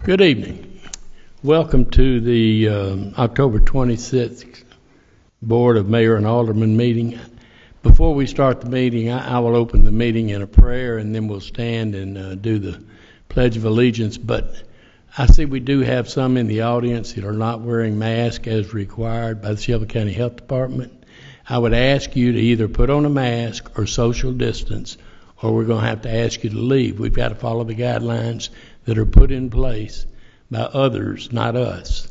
Good evening. Welcome to the October 26th Board of Mayor and Aldermen meeting. Before we start the meeting, I will open the meeting in a prayer, and then we'll stand and do the Pledge of Allegiance. But I see we do have some in the audience that are not wearing masks as required by the Shelby County Health Department. I would ask you to either put on a mask or social distance, or we're going to have to ask you to leave. We've got to follow the guidelines that are put in place by others, not us.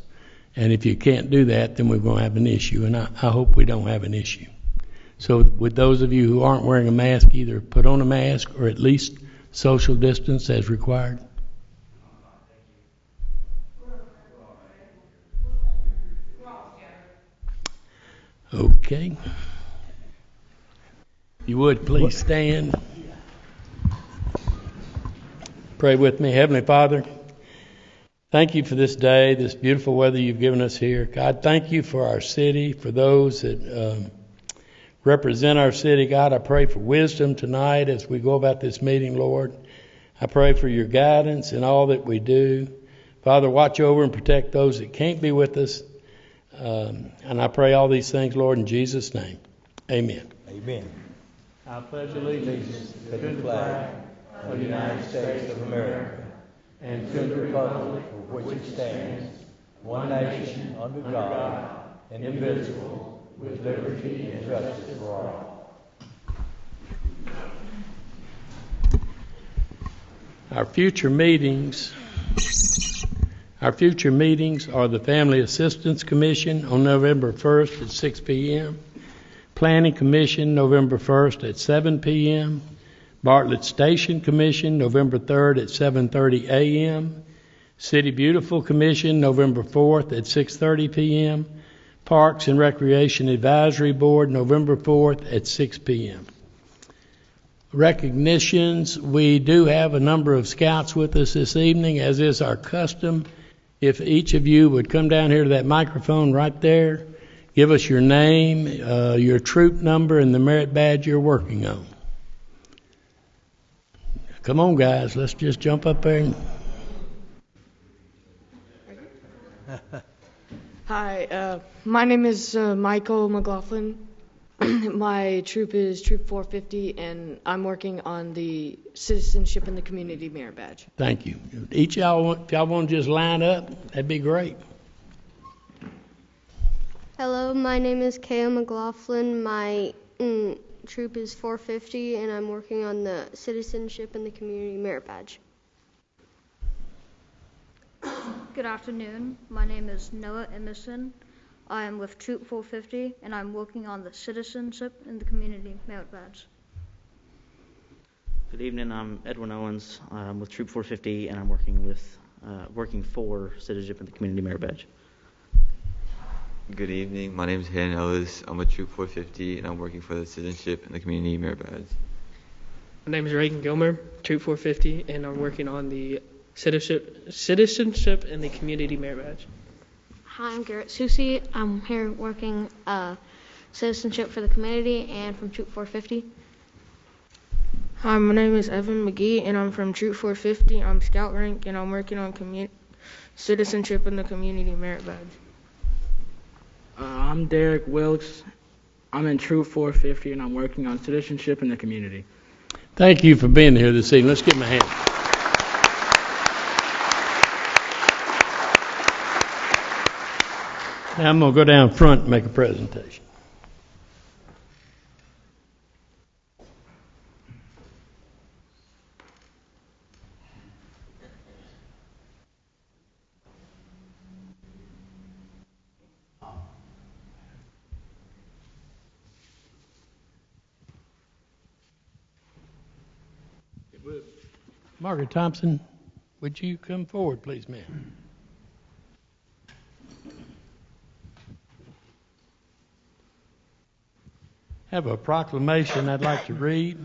And if you can't do that, then we're going to have an issue, and I hope we don't have an issue. So with those of you who aren't wearing a mask, either put on a mask or at least social distance as required. Okay. You would please stand. Pray with me. Heavenly Father, thank you for this day, this beautiful weather you've given us here. God, thank you for our city, for those that represent our city. God, I pray for wisdom tonight as we go about this meeting, Lord. I pray for your guidance in all that we do. Father, watch over and protect those that can't be with us. And I pray all these things, Lord, in Jesus' name. Amen. Amen. I pledge allegiance To the flag of the United States of America and to the republic for which it stands, one nation, under God, indivisible, with liberty and justice for all. Our future meetings are the Family Assistance Commission on November 1st at 6 p.m., Planning Commission November 1st at 7 p.m., Bartlett Station Commission November 3rd at 7:30 a.m., City Beautiful Commission November 4th at 6:30 p.m., Parks and Recreation Advisory Board November 4th at 6 p.m. Recognitions, we do have a number of scouts with us this evening, as is our custom. If each of you would come down here to that microphone right there, give us your name, your troop number, and the merit badge you're working on. Come on, guys, let's just jump up there. Hi, my name is Michael McLaughlin. My troop is Troop 450, and I'm working on the Citizenship and the Community Merit Badge. Thank you. Each of y'all, if y'all want to just line up, that'd be great. Hello, my name is Kaya McLaughlin. My troop is 450, and I'm working on the Citizenship and the Community Merit Badge. Good afternoon. My name is Noah Emerson. I am with Troop 450, and I'm working on the Citizenship and the Community Merit Badge. Good evening. I'm Edwin Owens. I'm with Troop 450, and I'm working for Citizenship and the Community Merit Badge. Good evening. My name is Hayden Ellis. I'm with Troop 450, and I'm working for the Citizenship and the Community Merit Badge. My name is Reagan Gilmer, Troop 450, and I'm working on the Citizenship and the Community Merit Badge. Hi, I'm Garrett Susi. I'm here working Citizenship for the Community and from Troop 450. Hi, my name is Evan McGee, and I'm from Troop 450. I'm Scout Rank, and I'm working on Citizenship and the Community Merit Badge. I'm Derek Wilkes. I'm in Troop 450, and I'm working on Citizenship in the Community. Thank you for being here this evening. Let's give them a hand. Now I'm going to go down front and make a presentation. Margaret Thompson, would you come forward, please, ma'am? I have a proclamation I'd like to read.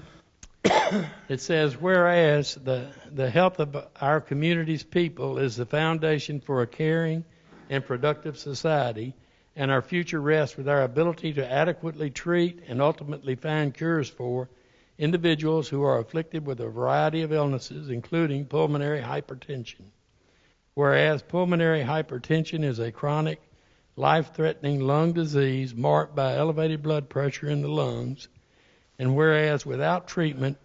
It says, whereas the health of our community's people is the foundation for a caring and productive society, and our future rests with our ability to adequately treat and ultimately find cures for individuals who are afflicted with a variety of illnesses, including pulmonary hypertension. whereas pulmonary hypertension is a chronic, life-threatening lung disease marked by elevated blood pressure in the lungs, and whereas without treatment,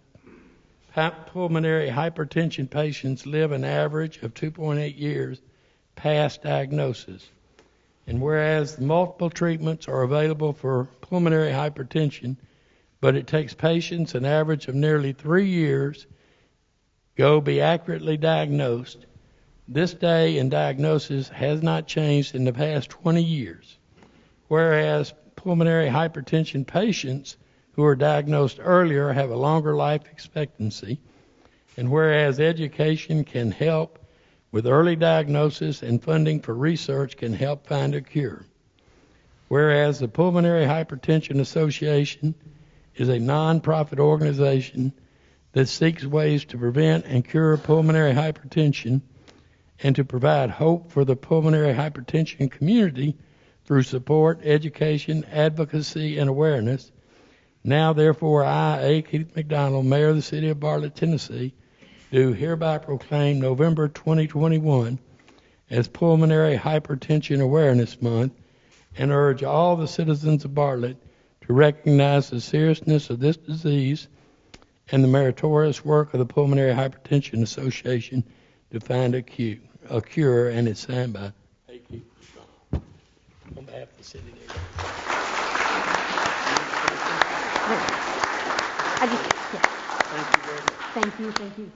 pulmonary hypertension patients live an average of 2.8 years past diagnosis. And whereas multiple treatments are available for pulmonary hypertension, but it takes patients an average of nearly 3 years to be accurately diagnosed, this day in diagnosis has not changed in the past 20 years. Whereas pulmonary hypertension patients who are diagnosed earlier have a longer life expectancy, and whereas education can help with early diagnosis and funding for research can help find a cure. Whereas the Pulmonary Hypertension Association is a non-profit organization that seeks ways to prevent and cure pulmonary hypertension and to provide hope for the pulmonary hypertension community through support, education, advocacy, and awareness. Now, therefore, I, A. Keith McDonald, Mayor of the City of Bartlett, Tennessee, do hereby proclaim November 2021 as Pulmonary Hypertension Awareness Month and urge all the citizens of Bartlett to recognize the seriousness of this disease and the meritorious work of the Pulmonary Hypertension Association to find a cure, and it's signed by A. Keith McDonald on behalf of the city. Thank you.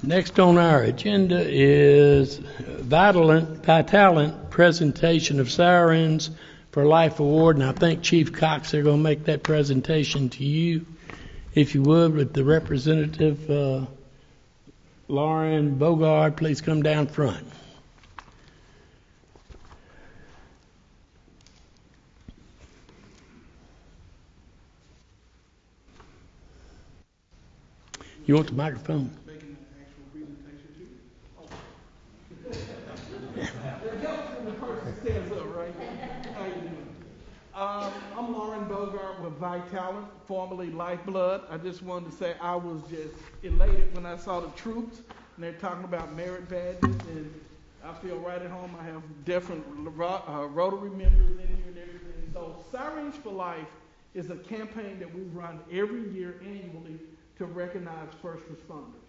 Next on our agenda is Vitalent presentation of Sirens for Life Award, and I think Chief Cox are going to make that presentation to you. If you would, with the representative Lauren Bogard, please come down front. You want the microphone? I'm Lauren Bogart with Vitalent, formerly Lifeblood. I just wanted to say I was just elated when I saw the troops, and they're talking about merit badges, and I feel right at home. I have different Rotary members in here and everything. So Sirens for Life is a campaign that we run every year annually to recognize first responders.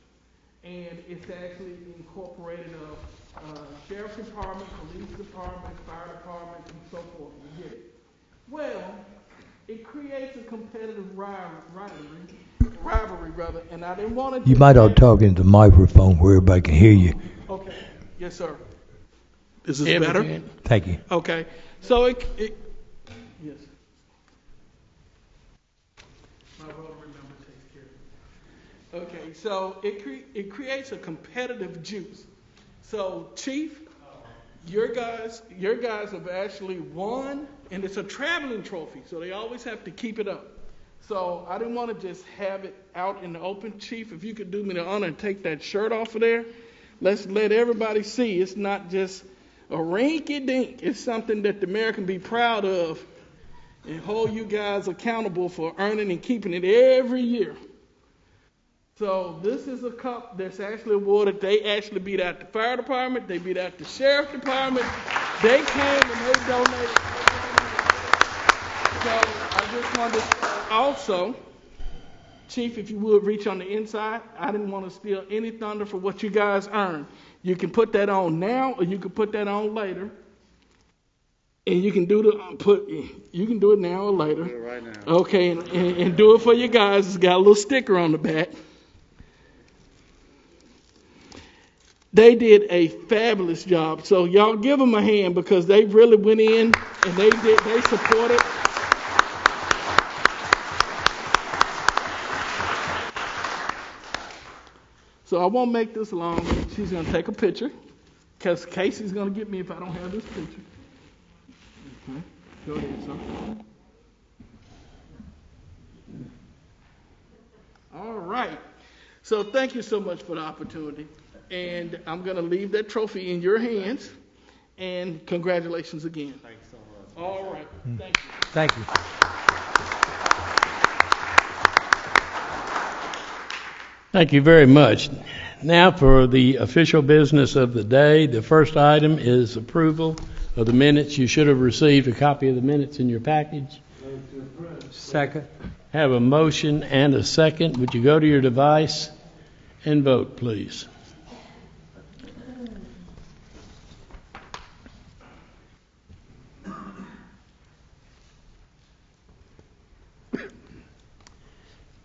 And it's actually incorporated of Sheriff's Department, Police Department, Fire Department, and so forth. You get it. Well, it creates a competitive rivalry, and I didn't want to... You might ought to talk into the microphone where everybody can hear you. Okay. Yes, sir. Is this better? Thank you. Okay. So yes. My Rotary member takes care of it. Okay. So it creates a competitive juice. So, Chief, your guys have actually won, and it's a traveling trophy, so they always have to keep it up. So I didn't want to just have it out in the open. Chief, if you could do me the honor and take that shirt off of there, let's let everybody see it's not just a rinky-dink. It's something that the mayor can be proud of and hold you guys accountable for earning and keeping it every year. So this is a cup that's actually awarded. They actually beat out the fire department. They beat out the sheriff department. They came and they donated. So I just wanted to also, Chief, if you would reach on the inside. I didn't want to steal any thunder for what you guys earned. You can put that on now, or you can put that on later. And you can do it now or later. Do it right now. Okay, and do it for you guys. It's got a little sticker on the back. They did a fabulous job. So y'all give them a hand because they really went in and they supported. So I won't make this long. She's going to take a picture because Casey's going to get me if I don't have this picture. Okay. Go ahead, son. All right. So thank you so much for the opportunity. And I'm going to leave that trophy in your hands. And congratulations again. Thanks so much. All right. Thank you. Thank you. Thank you very much. Now for the official business of the day. The first item is approval of the minutes. You should have received a copy of the minutes in your package. Second. Have a motion and a second. Would you go to your device and vote, please?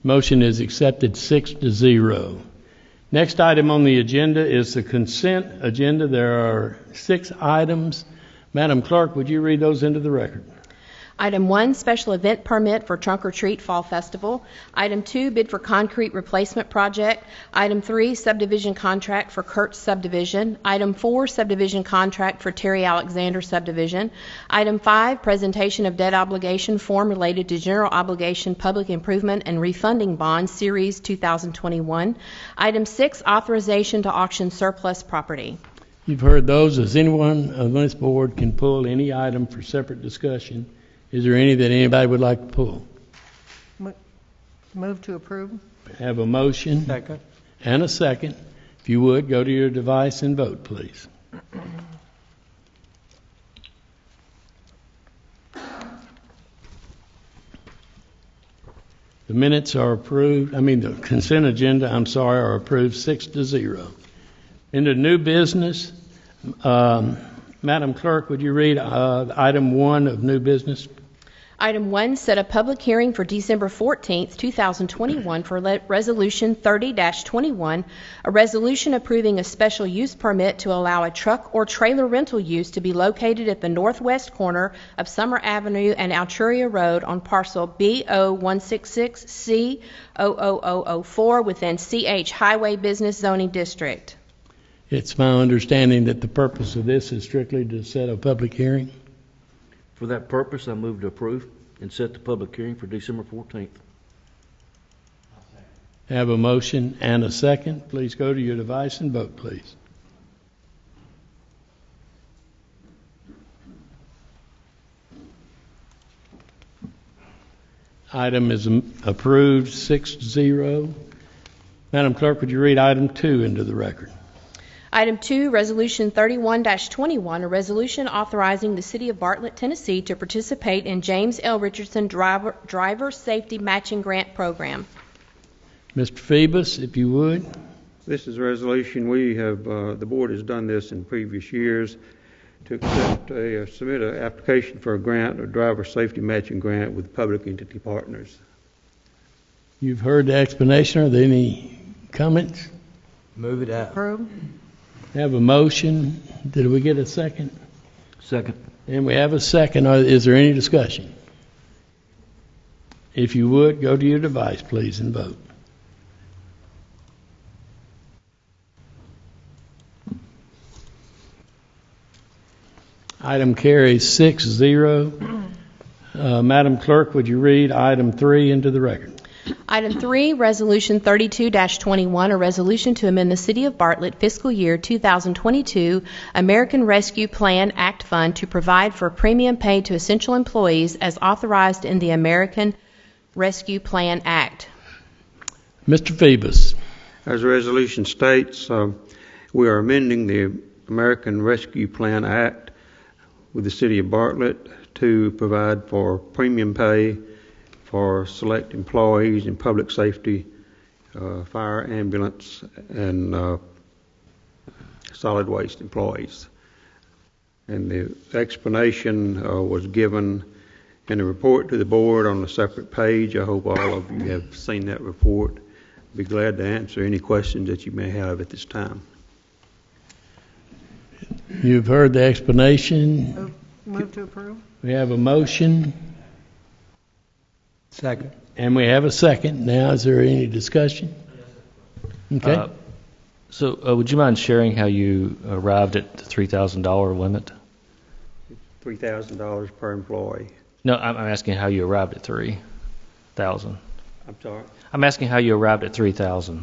Motion is accepted 6-0. Next item on the agenda is the consent agenda. There are 6 items. Madam Clerk, would you read those into the record? Item 1, special event permit for Trunk or Treat Fall Festival. Item 2, bid for concrete replacement project. Item 3, subdivision contract for Kurtz subdivision. Item 4, subdivision contract for Terry Alexander subdivision. Item 5, presentation of debt obligation form related to general obligation public improvement and refunding bond series 2021. Item 6, authorization to auction surplus property. You've heard those. As anyone on this board can pull any item for separate discussion. Is there any that anybody would like to pull? Move to approve. Have a motion Second. and a second. If you would, go to your device and vote, please. The minutes are approved. The consent agenda, are approved 6-0. Into new business, Madam Clerk, would you read item 1 of new business? Item 1, set a public hearing for December 14th, 2021 for Resolution 30-21, a resolution approving a special use permit to allow a truck or trailer rental use to be located at the northwest corner of Summer Avenue and Alturia Road on parcel B0166C00004 within CH Highway Business Zoning District. It's my understanding that the purpose of this is strictly to set a public hearing. For that purpose, I move to approve and set the public hearing for December 14th. Have a motion and a second. Please go to your device and vote, please. Item is approved 6-0. Madam Clerk, would you read item 2 into the record? Item 2, Resolution 31-21, a resolution authorizing the City of Bartlett, Tennessee to participate in James L. Richardson Driver Safety Matching Grant Program. Mr. Phoebus, if you would. This is a resolution we have, the board has done this in previous years to submit an application for a grant, a driver safety matching grant with public entity partners. You've heard the explanation. Are there any comments? Move it out. Approve. Have a motion. Did we get a second? Second. And we have a second. Is there any discussion? If you would, go to your device, please, and vote. Item carries 6-0. Madam Clerk, would you read item 3 into the record? Item 3, Resolution 32-21, a resolution to amend the City of Bartlett fiscal year 2022 American Rescue Plan Act Fund to provide for premium paid to essential employees as authorized in the American Rescue Plan Act. Mr. Phoebus. As the resolution states, we are amending the American Rescue Plan Act with the City of Bartlett to provide for premium pay for select employees in public safety, fire, ambulance, and solid waste employees. And the explanation was given in a report to the board on a separate page. I hope all of you have seen that report. I'd be glad to answer any questions that you may have at this time. You've heard the explanation. Move to approve. We have a motion. Second. And we have a second. Now, is there any discussion? Okay. So would you mind sharing how you arrived at the $3,000 limit? $3,000 per employee. No, I'm asking how you arrived at $3,000. I'm sorry? I'm asking how you arrived at $3,000.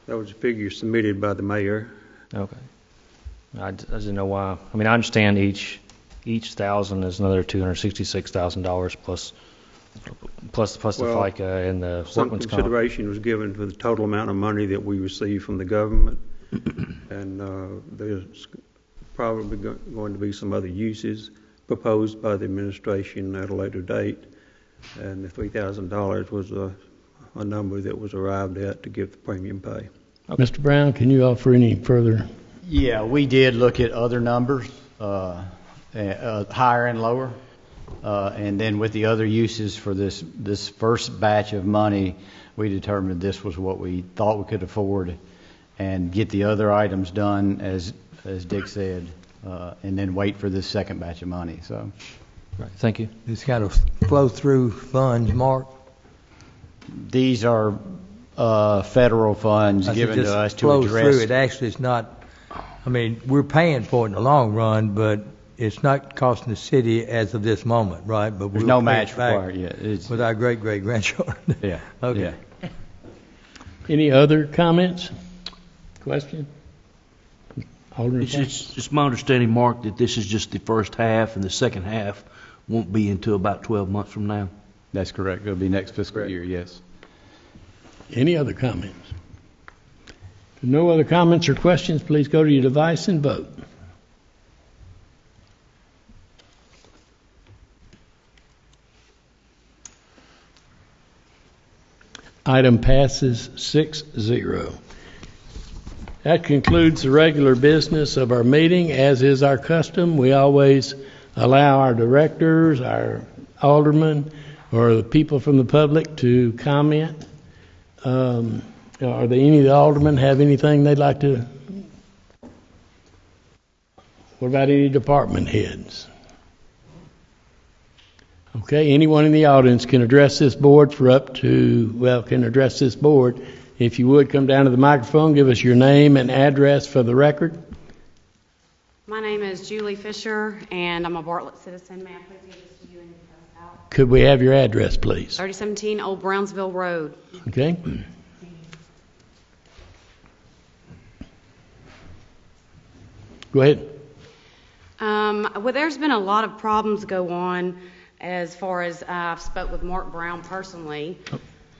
That was a figure submitted by the mayor. Okay. I didn't know why. I mean, I understand each thousand is another $266,000 plus the FICA and the Some workman's comp. consideration was given for the total amount of money that we receive from the government, and there's probably going to be some other uses proposed by the administration at a later date, and the $3,000 was a number that was arrived at to give the premium pay. Okay. Mr. Brown, can you offer any further? Yeah, we did look at other numbers, higher and lower, and then with the other uses for this first batch of money, we determined this was what we thought we could afford, and get the other items done as Dick said, and then wait for this second batch of money. So, right. Thank you. This kind of flow through funds, Mark. These are federal funds given to us to address. Through. It actually is not. I mean, we're paying for it in the long run, but it's not costing the city as of this moment, right? But there's no match required yet. With our great-great-grandchildren. Yeah. Okay. Yeah. Any other comments? Question? It's my understanding, Mark, that this is just the first half, and the second half won't be until about 12 months from now. That's correct. It'll be next fiscal year, yes. Any other comments? If no other comments or questions, please go to your device and vote. Item passes 6-0. That concludes the regular business of our meeting. As is our custom, we always allow our directors, our aldermen, or the people from the public to comment. Are there any of the aldermen have anything they'd like to? What about any department heads? Okay, anyone in the audience can address this board can address this board. If you would, come down to the microphone, give us your name and address for the record. My name is Julie Fisher, and I'm a Bartlett citizen. May I please give this to you and pass out? Could we have your address, please? 3017 Old Brownsville Road. Okay. Go ahead. Well, there's been a lot of problems go on as far as I've spoke with Mark Brown personally.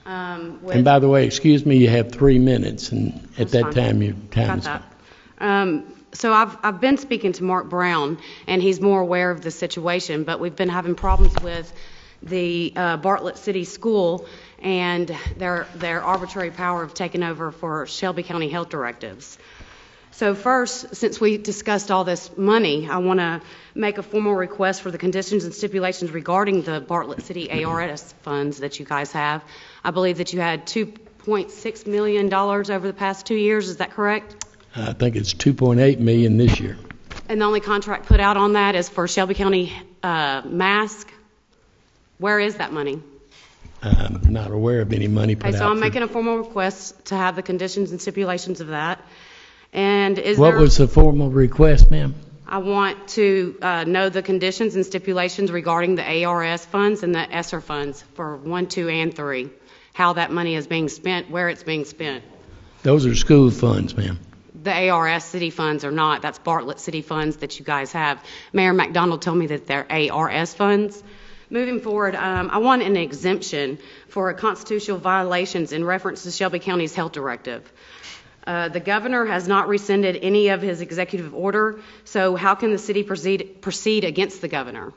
And by the way, excuse me, you have 3 minutes, and at that time your time is up. So I've been speaking to Mark Brown, and he's more aware of the situation, but we've been having problems with the Bartlett City School and their arbitrary power of taking over for Shelby County health directives. So first, since we discussed all this money, I want to make a formal request for the conditions and stipulations regarding the Bartlett City ARS funds that you guys have. I believe that you had $2.6 million over the past 2 years. Is that correct? I think it's $2.8 million this year. And the only contract put out on that is for Shelby County mask. Where is that money? I'm not aware of any money put out. So I'm making a formal request to have the conditions and stipulations of that. And what was the formal request, ma'am? I want to know the conditions and stipulations regarding the ARS funds and the ESSER funds for 1, 2, and 3. How that money is being spent, where it's being spent. Those are school funds, ma'am. The ARS city funds are not. That's Bartlett City funds that you guys have. Mayor McDonald told me that they're ARS funds. Moving forward, I want an exemption for constitutional violations in reference to Shelby County's health directive. The governor has not rescinded any of his executive order, so how can the city proceed against the governor?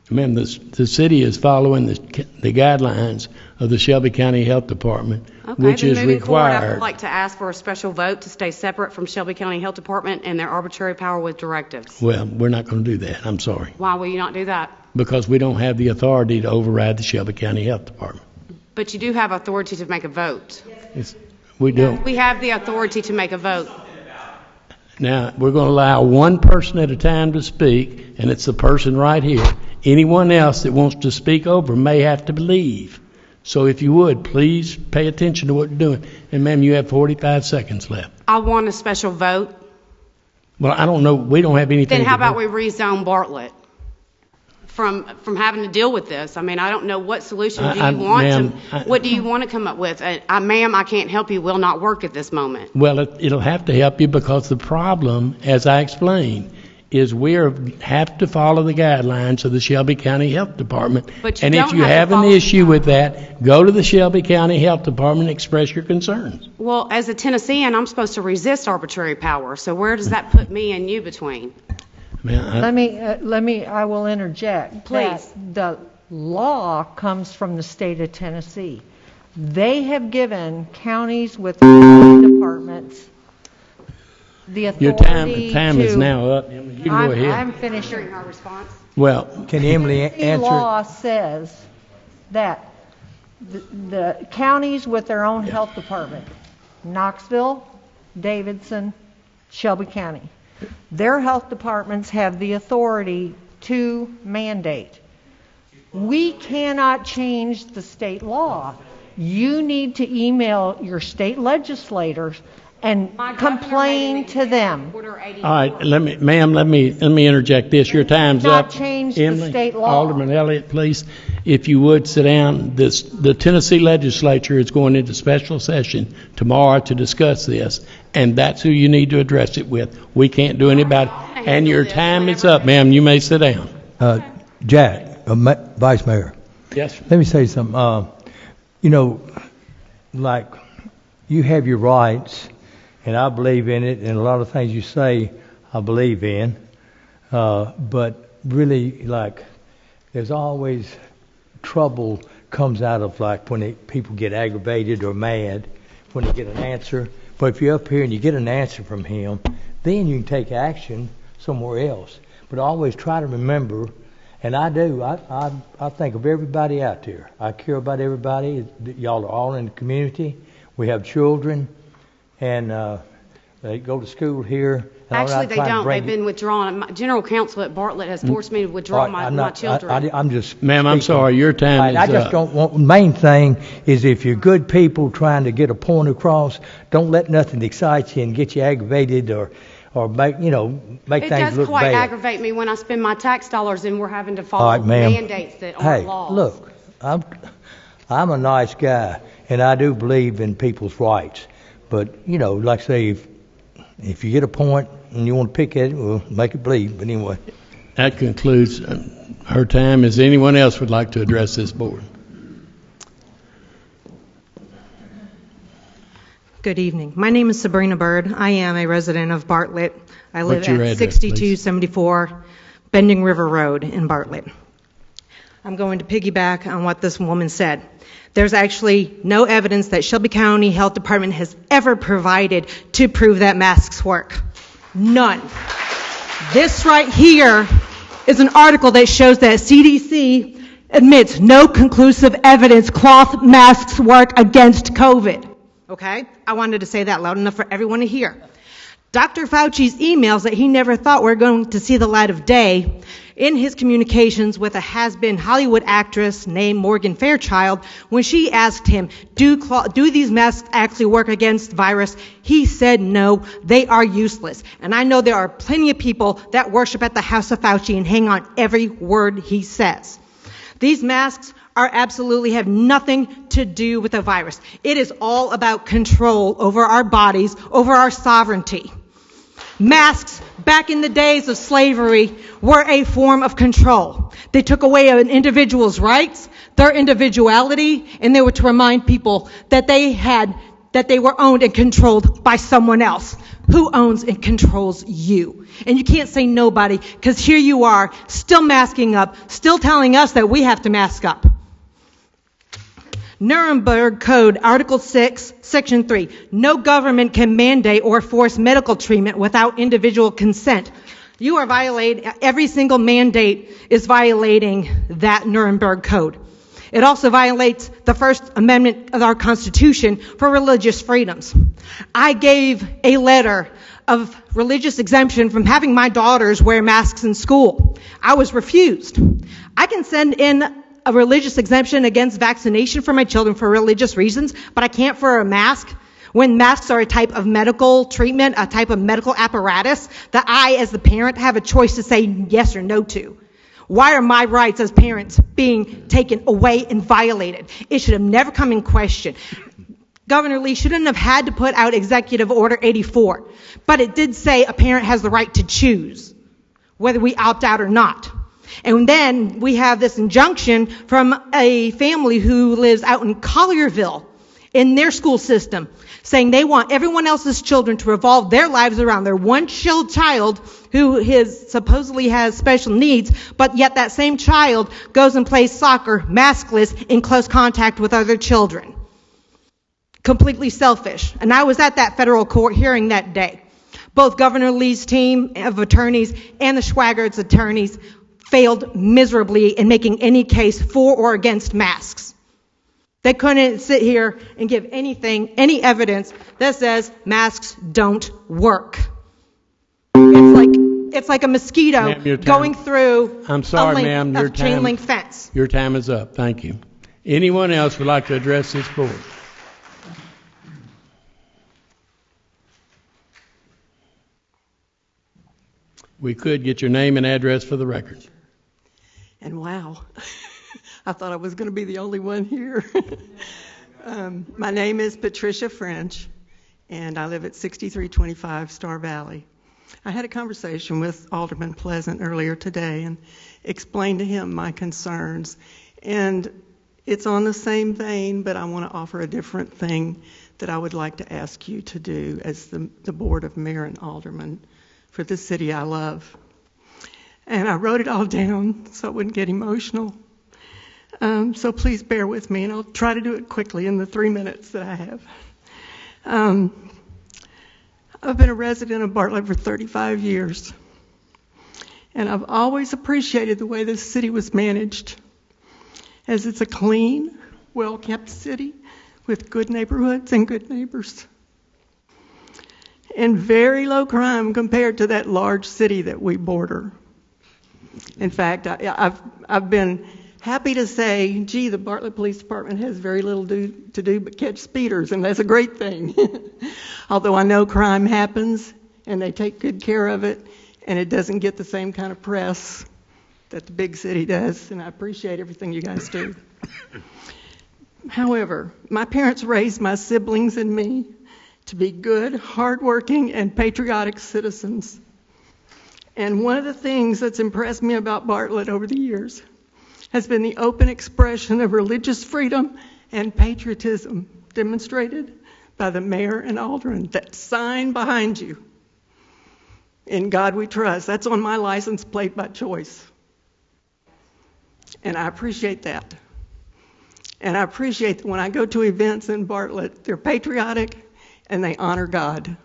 Ma'am, the city is following the guidelines of the Shelby County Health Department, which is moving forward, I required. would like to ask for a special vote to stay separate from Shelby County Health Department and their arbitrary power with directives. Well, we're not going to do that. I'm sorry. Why will you not do that? Because we don't have the authority to override the Shelby County Health Department. But you do have authority to make a vote. We don't. We have the authority to make a vote. Now, we're going to allow one person at a time to speak, and it's the person right here. Anyone else that wants to speak over may have to leave. So if you would, please pay attention to what you're doing. And ma'am, you have 45 seconds left. I want a special vote. Well, I don't know. We don't have anything. Then how about we rezone Bartlett? from having to deal with this. I mean, I don't know what solution do you what do you want to come up with? Ma'am, I can't help you, will not work at this moment. Well, it'll have to help you because the problem, as I explained, is we have to follow the guidelines of the Shelby County Health Department. And if you have an issue with that, go to the Shelby County Health Department and express your concerns. Well, as a Tennessean, I'm supposed to resist arbitrary power. So where does that put me and you between? I will interject. Please. That the law comes from the state of Tennessee. They have given counties with departments the authority Your time is now up. You can go ahead. I'm finishing our response. Well, can Emily answer? The law says that the counties with their own health department, Knoxville, Davidson, Shelby County, their health departments have the authority to mandate. We cannot change the state law. You need to email your state legislators and complain to them. All right, let me interject this. Your time's up. Change Emily, the state law. Alderman Elliott, please, if you would sit down. The Tennessee legislature is going into special session tomorrow to discuss this, and that's who you need to address it with. We can't do anything about it. And your time is up, ma'am. You may sit down. Jack, Vice Mayor. Yes, sir. Let me say something. Like you have your rights, and I believe in it, and a lot of things you say I believe in. But really, like, there's always trouble comes out of like when people get aggravated or mad when they get an answer. But if you're up here and you get an answer from him, then you can take action somewhere else. But always try to remember, and I do, I think of everybody out there. I care about everybody. Y'all are all in the community. We have children, and they go to school here. Actually, they don't. They've been withdrawn. General counsel at Bartlett has forced me to withdraw my children. I'm just... Ma'am, I'm sorry. Your time is I just don't want... The main thing is if you're good people trying to get a point across, don't let nothing excite you and get you aggravated or make things look bad. It does quite aggravate me when I spend my tax dollars and we're having to follow mandates that aren't laws. Hey, look, I'm a nice guy, and I do believe in people's rights. But, like I say, if you get a point and you want to pick at it, we'll make it bleed. But anyway. That concludes her time. Is anyone else would like to address this board? Good evening. My name is Sabrina Bird. I am a resident of Bartlett. I live What's your at address, 6274 Bending River Road in Bartlett. I'm going to piggyback on what this woman said. There's actually no evidence that Shelby County Health Department has ever provided to prove that masks work. None. This right here is an article that shows that CDC admits no conclusive evidence cloth masks work against COVID. Okay? I wanted to say that loud enough for everyone to hear. Dr. Fauci's emails that he never thought were going to see the light of day in his communications with a has-been Hollywood actress named Morgan Fairchild, when she asked him, do these masks actually work against virus? He said no, they are useless. And I know there are plenty of people that worship at the house of Fauci and hang on every word he says. These masks absolutely have nothing to do with the virus. It is all about control over our bodies, over our sovereignty. Masks, back in the days of slavery, were a form of control. They took away an individual's rights, their individuality, and they were to remind people that they were owned and controlled by someone else. Who owns and controls you? And you can't say nobody, because here you are, still masking up, still telling us that we have to mask up. Nuremberg Code, Article 6, Section 3. No government can mandate or force medical treatment without individual consent. You are violating, every single mandate is violating that Nuremberg Code. It also violates the First Amendment of our Constitution for religious freedoms. I gave a letter of religious exemption from having my daughters wear masks in school. I was refused. I can send in a religious exemption against vaccination for my children for religious reasons, but I can't for a mask. When masks are a type of medical treatment, a type of medical apparatus that I, as the parent, have a choice to say yes or no to. Why are my rights as parents being taken away and violated? It should have never come in question. Governor Lee shouldn't have had to put out Executive Order 84, but it did say a parent has the right to choose whether we opt out or not. And then we have this injunction from a family who lives out in Collierville in their school system, saying they want everyone else's children to revolve their lives around their one child who supposedly has special needs, but yet that same child goes and plays soccer maskless in close contact with other children. Completely selfish. And I was at that federal court hearing that day. Both Governor Lee's team of attorneys and the Schwaggart's attorneys failed miserably in making any case for or against masks. They couldn't sit here and give any evidence that says masks don't work. It's like a mosquito going through a chain link fence. Your time is up. Thank you. Anyone else would like to address this board? We could get your name and address for the record. And wow, I thought I was going to be the only one here. My name is Patricia French, and I live at 6325 Star Valley. I had a conversation with Alderman Pleasant earlier today and explained to him my concerns. And it's on the same vein, but I want to offer a different thing that I would like to ask you to do as the Board of Mayor and Aldermen for the city I love. And I wrote it all down so I wouldn't get emotional. So please bear with me, and I'll try to do it quickly in the 3 minutes that I have. I've been a resident of Bartlett for 35 years, and I've always appreciated the way this city was managed, as it's a clean, well-kept city with good neighborhoods and good neighbors, and very low crime compared to that large city that we border. In fact, I've been happy to say, gee, the Bartlett Police Department has very little to do but catch speeders, and that's a great thing. Although I know crime happens, and they take good care of it, and it doesn't get the same kind of press that the big city does, and I appreciate everything you guys do. However, my parents raised my siblings and me to be good, hardworking, and patriotic citizens. And one of the things that's impressed me about Bartlett over the years has been the open expression of religious freedom and patriotism demonstrated by the mayor and aldermen. That sign behind you, "In God We Trust," that's on my license plate by choice. And I appreciate that. And I appreciate that when I go to events in Bartlett, they're patriotic and they honor God.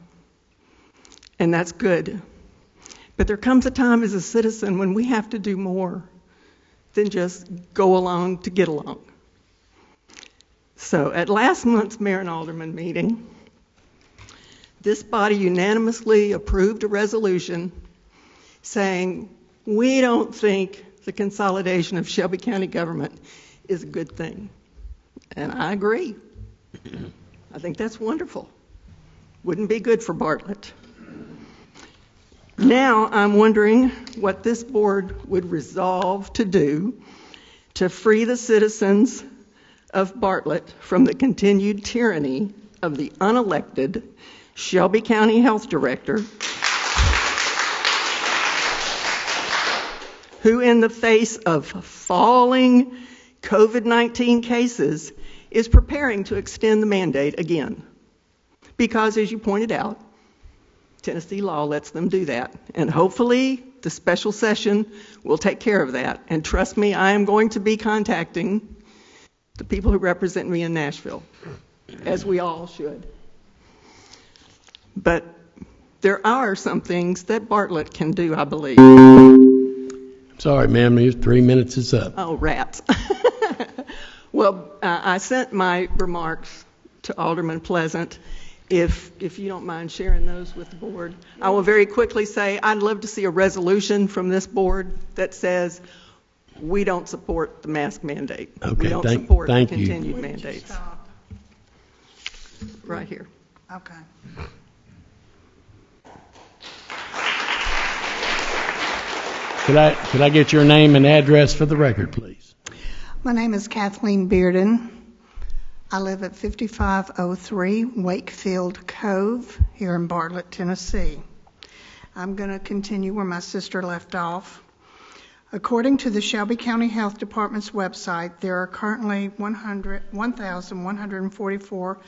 And that's good. But there comes a time as a citizen when we have to do more than just go along to get along. So at last month's Mayor and Alderman meeting, this body unanimously approved a resolution saying we don't think the consolidation of Shelby County government is a good thing. And I agree. I think that's wonderful. Wouldn't be good for Bartlett. Now I'm wondering what this board would resolve to do to free the citizens of Bartlett from the continued tyranny of the unelected Shelby County Health Director, who in the face of falling COVID-19 cases is preparing to extend the mandate again. Because, as you pointed out, Tennessee law lets them do that. And hopefully the special session will take care of that. And trust me, I am going to be contacting the people who represent me in Nashville, as we all should. But there are some things that Bartlett can do, I believe. Sorry, ma'am, your 3 minutes is up. Oh, rats. Well, I sent my remarks to Alderman Pleasant. If you don't mind sharing those with the board. I will very quickly say I'd love to see a resolution from this board that says we don't support the mask mandate. Okay, we don't support the thank you. continued mandates. Right here. Okay. Could I get your name and address for the record, please? My name is Kathleen Bearden. I live at 5503 Wakefield Cove here in Bartlett, Tennessee. I'm going to continue where my sister left off. According to the Shelby County Health Department's website, there are currently 1,144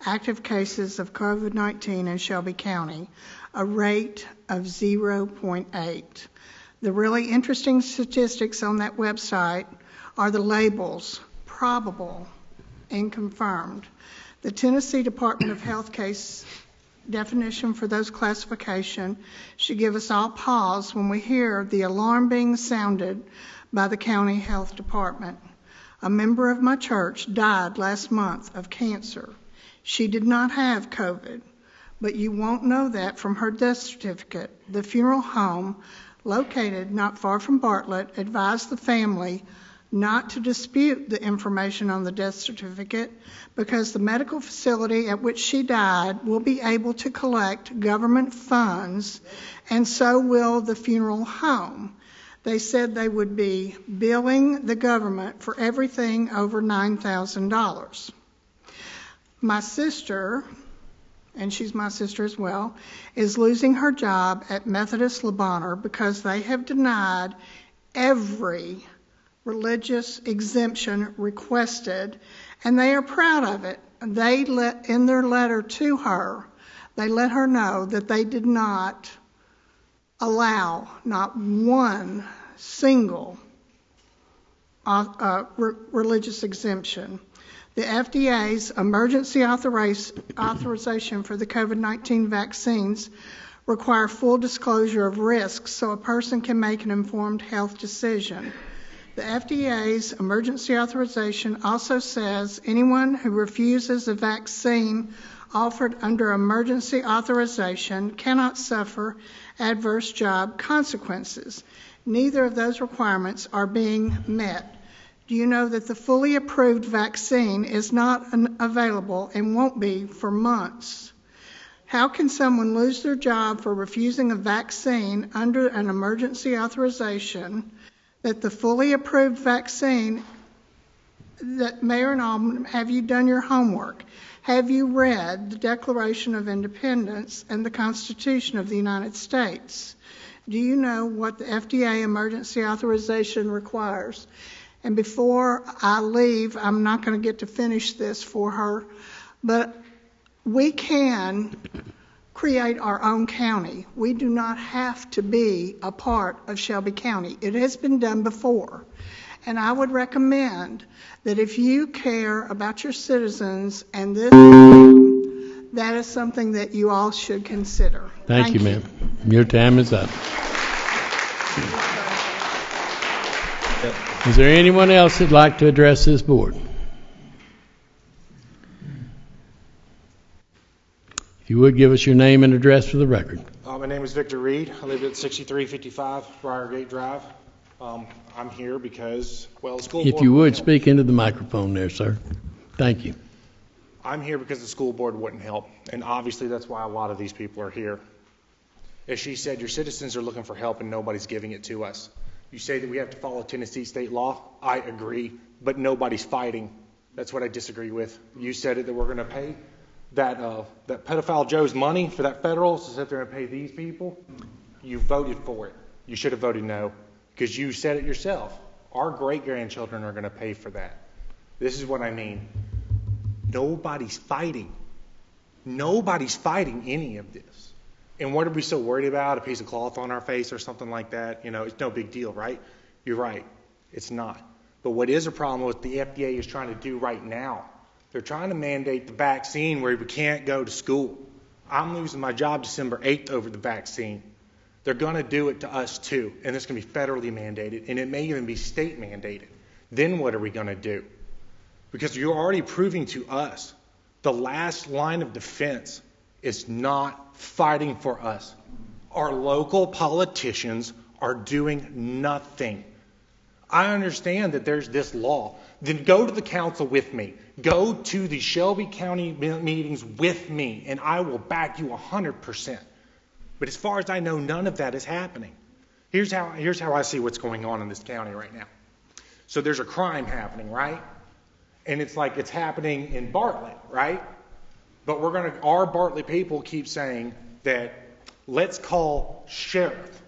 active cases of COVID-19 in Shelby County, a rate of 0.8. The really interesting statistics on that website are the labels, probable and confirmed. The Tennessee Department of Health case definition for those classification should give us all pause when we hear the alarm being sounded by the county health department. A member of my church died last month of cancer. She did not have COVID, but you won't know that from her death certificate. The funeral home, located not far from Bartlett, advised the family not to dispute the information on the death certificate because the medical facility at which she died will be able to collect government funds, and so will the funeral home. They said they would be billing the government for everything over $9,000. My sister, and she's my sister as well, is losing her job at Methodist Le Bonheur because they have denied every religious exemption requested, and they are proud of it. They in their letter to her, they let her know that they did not allow not one single religious exemption. The FDA's emergency authorization for the COVID-19 vaccines require full disclosure of risks so a person can make an informed health decision. The FDA's emergency authorization also says anyone who refuses a vaccine offered under emergency authorization cannot suffer adverse job consequences. Neither of those requirements are being met. Do you know that the fully approved vaccine is not available and won't be for months? How can someone lose their job for refusing a vaccine under an emergency authorization that the fully approved vaccine, that Mayor and Aldermen, have you done your homework? Have you read the Declaration of Independence and the Constitution of the United States? Do you know what the FDA emergency authorization requires? And before I leave, I'm not going to get to finish this for her, but we can create our own county. We do not have to be a part of Shelby County. It has been done before. And I would recommend that if you care about your citizens and this, that is something that you all should consider. Thank you, ma'am. Your time is up. Is there anyone else that'd like to address this board? If you would give us your name and address for the record. My name is Victor Reed. I live at 6355 Briargate Drive. I'm here because, well, the school board... If you would, speak into the microphone there, sir. Thank you. I'm here because the school board wouldn't help, and obviously that's why a lot of these people are here. As she said, your citizens are looking for help and nobody's giving it to us. You say that we have to follow Tennessee state law. I agree, but nobody's fighting. That's what I disagree with. You said it that we're going to pay that pedophile Joe's money for that federal to sit there and pay these people. You voted for it. You should have voted no, because you said it yourself. Our great-grandchildren are going to pay for that. This is what I mean. Nobody's fighting. Nobody's fighting any of this. And what are we so worried about? A piece of cloth on our face or something like that? You know, it's no big deal, right? You're right. It's not. But what is a problem with the FDA is trying to do right now? They're trying to mandate the vaccine where we can't go to school. I'm losing my job December 8th over the vaccine. They're going to do it to us too, and it's going to be federally mandated, and it may even be state mandated. Then what are we going to do? Because you're already proving to us the last line of defense is not fighting for us. Our local politicians are doing nothing. I understand that there's this law. Then go to the council with me. Go to the Shelby County meetings with me, and I will back you 100%. But as far as I know, none of that is happening. Here's how I see what's going on in this county right now. So there's a crime happening, right? And it's like it's happening in Bartlett, right? But our Bartlett people keep saying that let's call sheriff.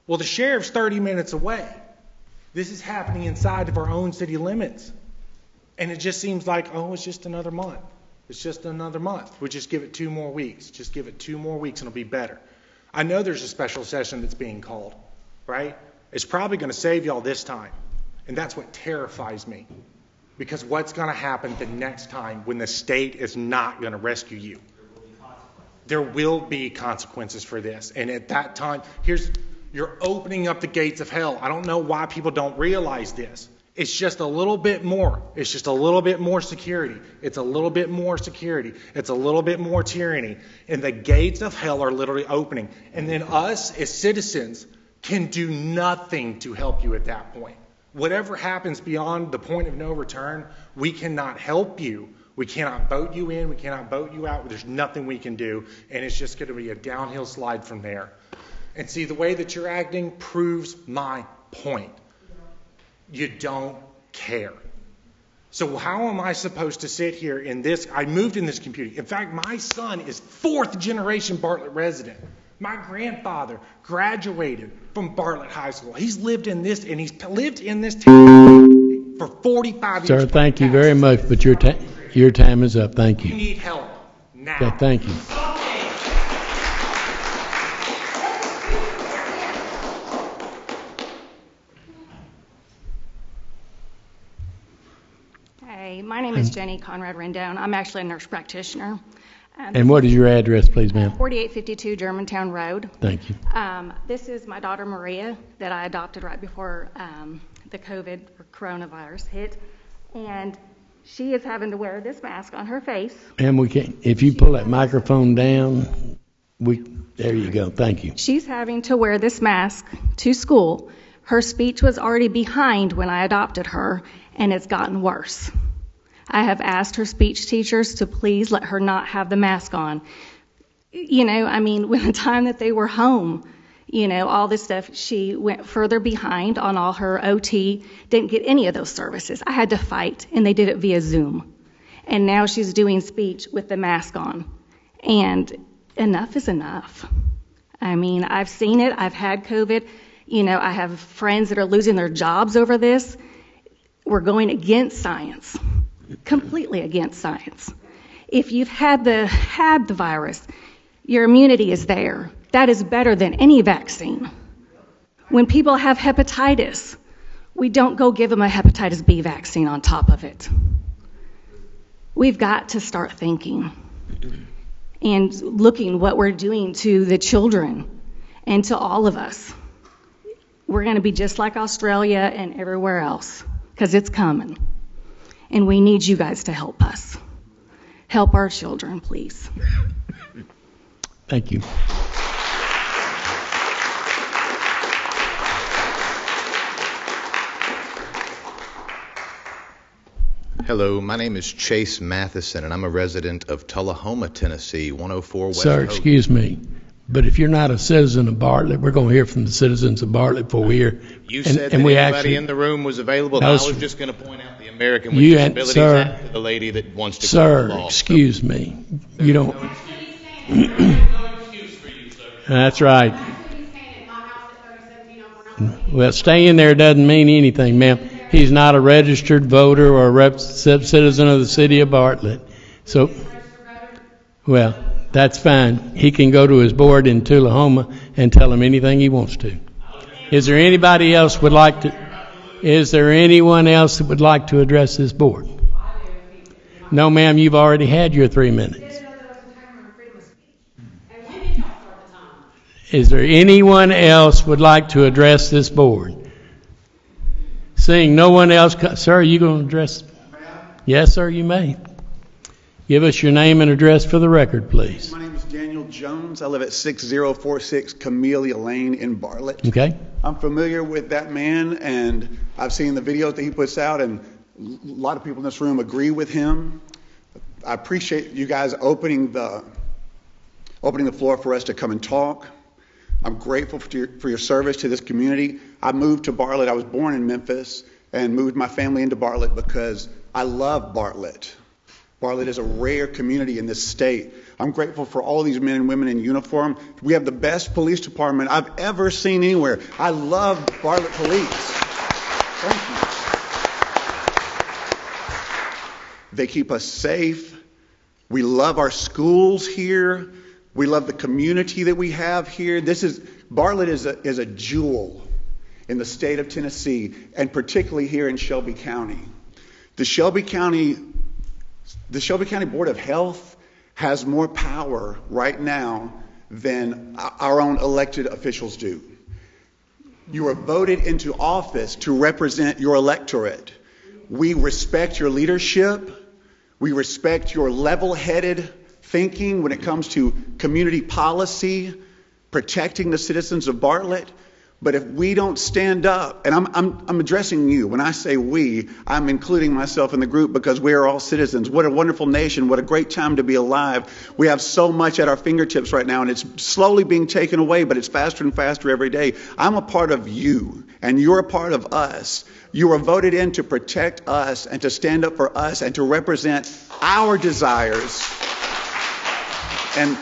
Well, the sheriff's 30 minutes away. This is happening inside of our own city limits. And it just seems like, oh, it's just another month. It's just another month. We'll just give it 2 more weeks. Just give it 2 more weeks and it'll be better. I know there's a special session that's being called, right? It's probably going to save y'all this time. And that's what terrifies me. Because what's going to happen the next time when the state is not going to rescue you? There will be consequences for this. And at that time, you're opening up the gates of hell. I don't know why people don't realize this. It's just a little bit more. It's just a little bit more security. It's a little bit more security. It's a little bit more tyranny. And the gates of hell are literally opening. And then us as citizens can do nothing to help you at that point. Whatever happens beyond the point of no return, we cannot help you. We cannot vote you in. We cannot vote you out. There's nothing we can do. And it's just going to be a downhill slide from there. And see, the way that you're acting proves my point. You don't care. So how am I supposed to sit here in this? I moved in this community. In fact, my son is 4th generation Bartlett resident. My grandfather graduated from Bartlett High School. He's lived in this, and he's lived in this town for 45 years. Sir, thank you very much, but your time is up. Thank you. You need help now. Okay, thank you. Hey, my name is Jenny Conrad Rendon. I'm actually a nurse practitioner. And what is your address, please, ma'am? 4852 Germantown Road. Thank you. This is my daughter Maria that I adopted right before the COVID or coronavirus hit. And she is having to wear this mask on her face. And we can, if you pull that microphone down, there you go. Thank you. She's having to wear this mask to school. Her speech was already behind when I adopted her, and it's gotten worse. I have asked her speech teachers to please let her not have the mask on. You know, I mean, when the time that they were home, you know, all this stuff, she went further behind on all her OT, didn't get any of those services. I had to fight, and they did it via Zoom. And now she's doing speech with the mask on. And enough is enough. I mean, I've seen it. I've had COVID. You know, I have friends that are losing their jobs over this. We're going against science. Completely against science. If you've had the virus, your immunity is there. That is better than any vaccine. When people have hepatitis, we don't go give them a hepatitis B vaccine on top of it. We've got to start thinking and looking what we're doing to the children and to all of us. We're going to be just like Australia and everywhere else because it's coming. And we need you guys to help us. Help our children, please. Thank you. Hello, my name is Chase Matheson, and I'm a resident of Tullahoma, Tennessee, 104 West Sir, Hope. excuse me, but if you're not a citizen of Bartlett, we're going to hear from the citizens of Bartlett before we hear. You said that anybody in the room was available. No, I was just going to point out the American with you Disabilities sir, Act to the lady that wants to sir, go to law. Excuse me. You don't. That's right. Well, staying there doesn't mean anything, ma'am. He's not a registered voter or a citizen of the city of Bartlett. So, well, that's fine. He can go to his board in Tullahoma and tell him anything he wants to. Is there anybody else would like to? Is there anyone else that would like to address this board? No, ma'am. You've already had your 3 minutes. Is there anyone else would like to address this board? Seeing no one else, sir, are you going to address? Yes, sir, you may. Give us your name and address for the record, please. My name is Daniel Jones. I live at 6046 Camellia Lane in Bartlett. Okay. I'm familiar with that man, and I've seen the videos that he puts out, and a lot of people in this room agree with him. I appreciate you guys opening the floor for us to come and talk. I'm grateful for your service to this community. I moved to Bartlett. I was born in Memphis and moved my family into Bartlett because I love Bartlett. Bartlett is a rare community in this state. I'm grateful for all these men and women in uniform. We have the best police department I've ever seen anywhere. I love Bartlett Police. Thank you. They keep us safe. We love our schools here. We love the community that we have here. Bartlett is a jewel in the state of Tennessee, and particularly here in Shelby County. The Shelby County Board of Health has more power right now than our own elected officials do. You are voted into office to represent your electorate. We respect your leadership. We respect your level-headed thinking when it comes to community policy, protecting the citizens of Bartlett. But if we don't stand up, and I'm addressing you. When I say we, I'm including myself in the group because we are all citizens. What a wonderful nation. What a great time to be alive. We have so much at our fingertips right now, and it's slowly being taken away, but it's faster and faster every day. I'm a part of you, and you're a part of us. You are voted in to protect us and to stand up for us and to represent our desires and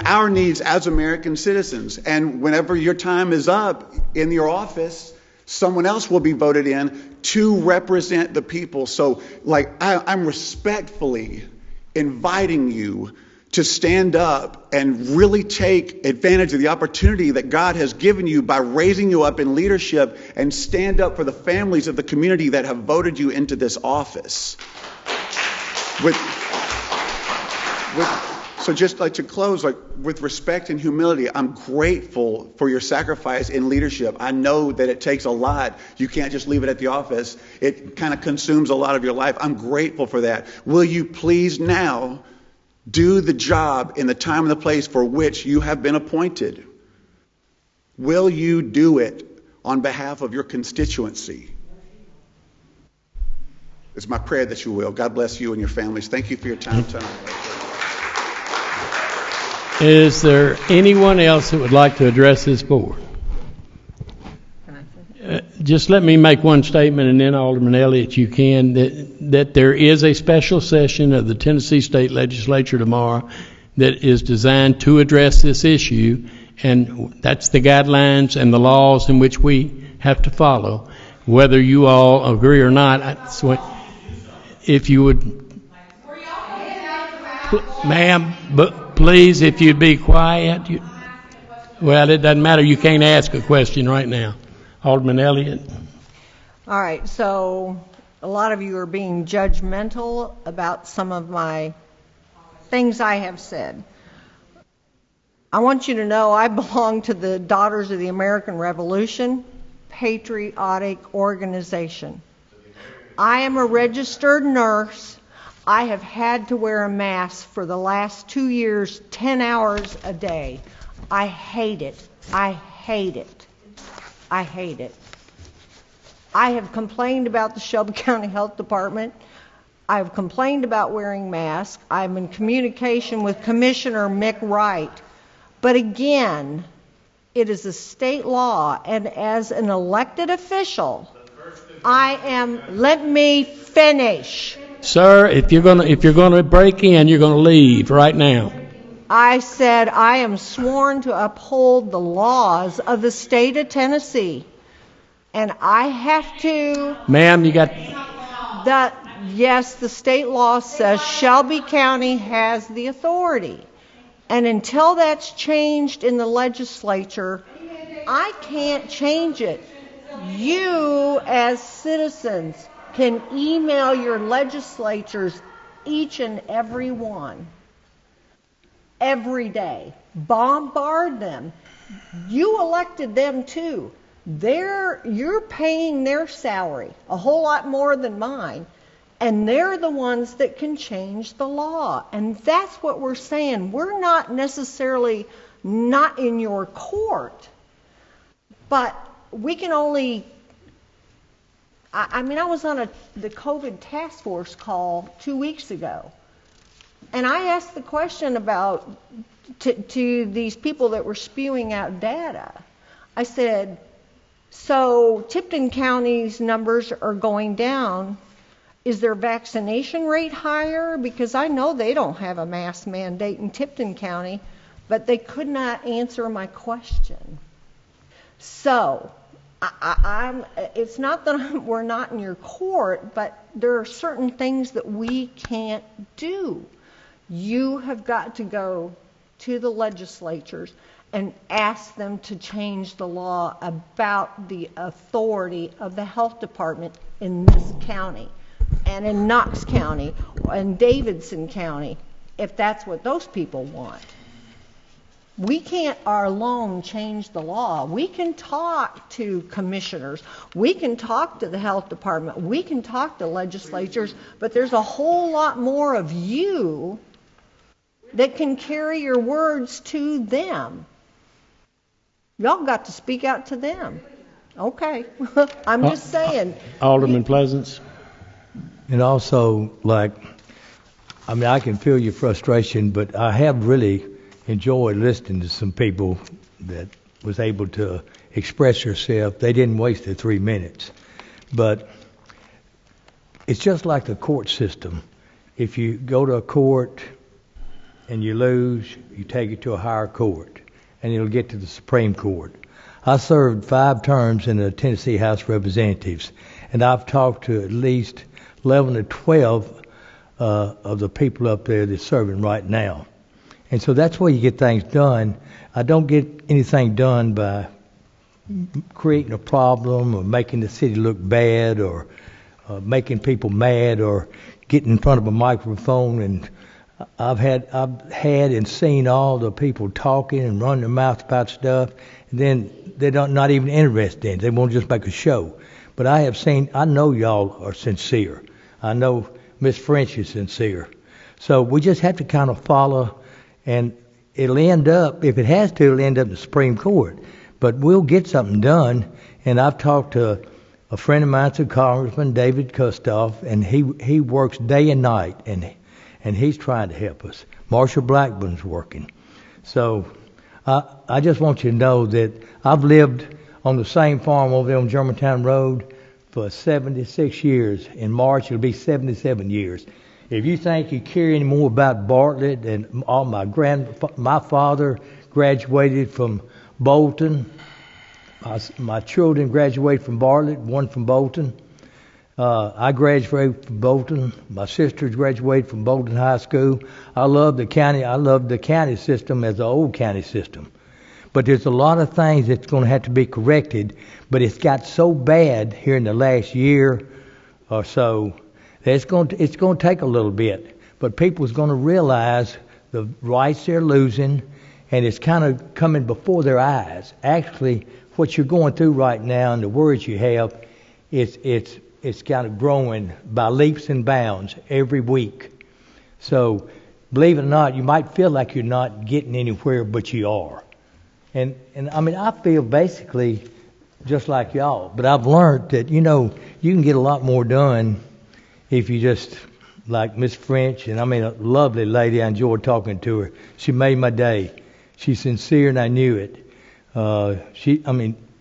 our needs as American citizens. And whenever your time is up in your office, someone else will be voted in to represent the people. So, I'm respectfully inviting you to stand up and really take advantage of the opportunity that God has given you by raising you up in leadership and stand up for the families of the community that have voted you into this office. So just to close, with respect and humility, I'm grateful for your sacrifice in leadership. I know that it takes a lot. You can't just leave it at the office. It kind of consumes a lot of your life. I'm grateful for that. Will you please now do the job in the time and the place for which you have been appointed? Will you do it on behalf of your constituency? It's my prayer that you will. God bless you and your families. Thank you for your time tonight. Is there anyone else that would like to address this board? Just let me make one statement, and then Alderman Elliott, you can, that there is a special session of the Tennessee State Legislature tomorrow that is designed to address this issue, and that's the guidelines and the laws in which we have to follow. Whether you all agree or not, if you would... Ma'am, but please, if you'd be quiet. Well, it doesn't matter. You can't ask a question right now. Alderman Elliott. All right, so a lot of you are being judgmental about some of my things I have said. I want you to know I belong to the Daughters of the American Revolution, patriotic organization. I am a registered nurse. I have had to wear a mask for the last 2 years, 10 hours a day. I hate it. I hate it. I hate it. I have complained about the Shelby County Health Department. I've complained about wearing masks. I'm in communication with Commissioner Mick Wright. But again, it is a state law, and as an elected official, let me finish. Sir, if you're gonna break in, you're gonna leave right now. I said I am sworn to uphold the laws of the state of Tennessee, and I have to. Ma'am, you got. Yes, the state law says Shelby County has the authority, and until that's changed in the legislature, I can't change it. You, as citizens, can email your legislatures, each and every one, every day. Bombard them. You elected them too. You're paying their salary, a whole lot more than mine, and they're the ones that can change the law. And that's what we're saying. We're not necessarily not in your court, but we can only... I was on the COVID task force call 2 weeks ago, and I asked the question about to these people that were spewing out data. I said, so Tipton County's numbers are going down. Is their vaccination rate higher? Because I know they don't have a mask mandate in Tipton County, but they could not answer my question. So, it's not that we're not in your court, but there are certain things that we can't do. You have got to go to the legislatures and ask them to change the law about the authority of the health department in this county and in Knox County and Davidson County, if that's what those people want. We can't alone change the law. We can talk to commissioners. We can talk to the health department. We can talk to legislatures, but there's a whole lot more of you that can carry your words to them. Y'all got to speak out to them. Okay. I'm just saying. Alderman Pleasance. And also, I can feel your frustration, but I have really enjoyed listening to some people that was able to express yourself. They didn't waste their 3 minutes. But it's just like the court system. If you go to a court and you lose, you take it to a higher court, and it'll get to the Supreme Court. I served 5 terms in the Tennessee House of Representatives, and I've talked to at least 11 to 12 of the people up there that's serving right now. And so that's where you get things done. I don't get anything done by creating a problem or making the city look bad or making people mad or getting in front of a microphone. And I've had and seen all the people talking and running their mouth about stuff, and then they're not even interested in it. They won't just make a show. But I know y'all are sincere. I know Miss French is sincere. So we just have to kind of follow, and it'll end up, if it has to, it'll end up in the Supreme Court. But we'll get something done, and I've talked to a friend of mine, Congressman David Kustoff, and he works day and night, and he's trying to help us. Marshall Blackburn's working. So I just want you to know that I've lived on the same farm over there on Germantown Road for 76 years. In March, it'll be 77 years. If you think you care any more about Bartlett and all my father graduated from Bolton. My children graduated from Bartlett, one from Bolton. I graduated from Bolton. My sisters graduated from Bolton High School. I love the county. I love the county system as the old county system. But there's a lot of things that's going to have to be corrected. But it's got so bad here in the last year or so that it's going to take a little bit. But people's going to realize the rights they're losing, and it's kind of coming before their eyes. Actually, what you're going through right now and the words you have, it's kind of growing by leaps and bounds every week. So, believe it or not, you might feel like you're not getting anywhere, but you are. And I mean, I feel basically just like y'all, but I've learned that, you can get a lot more done if you just, like Miss French, and I mean, a lovely lady, I enjoyed talking to her. She made my day. She's sincere, and I knew it.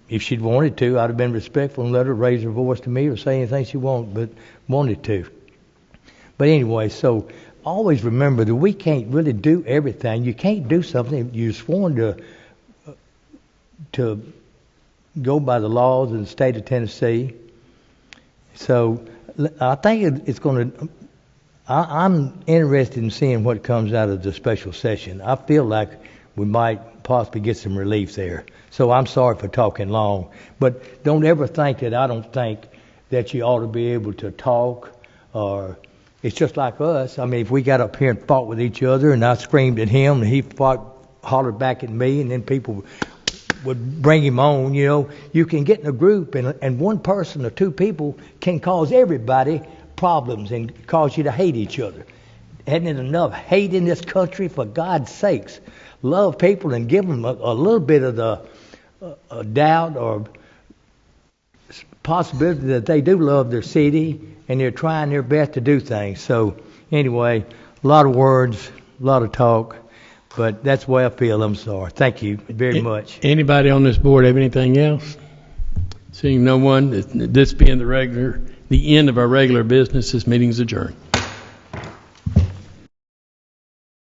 If she'd wanted to, I'd have been respectful and let her raise her voice to me or say anything she wanted to. But anyway, so always remember that we can't really do everything. You can't do something you're sworn to go by the laws of the state of Tennessee. So I think it's going to. I'm interested in seeing what comes out of the special session. I feel like we might possibly get some relief there. So I'm sorry for talking long, but don't ever think that I don't think that you ought to be able to talk, or it's just like us. I mean, if we got up here and fought with each other and I screamed at him and he hollered back at me, and then people would bring him on, you can get in a group and one person or two people can cause everybody problems and cause you to hate each other. Isn't it enough hate in this country? For God's sakes, love people and give them a little bit of the doubt or possibility that they do love their city and they're trying their best to do things. So anyway, a lot of words, a lot of talk. But that's the way I feel. I'm sorry. Thank you very much. Anybody on this board have anything else? Seeing no one, this being the end of our regular business, this meeting's adjourned.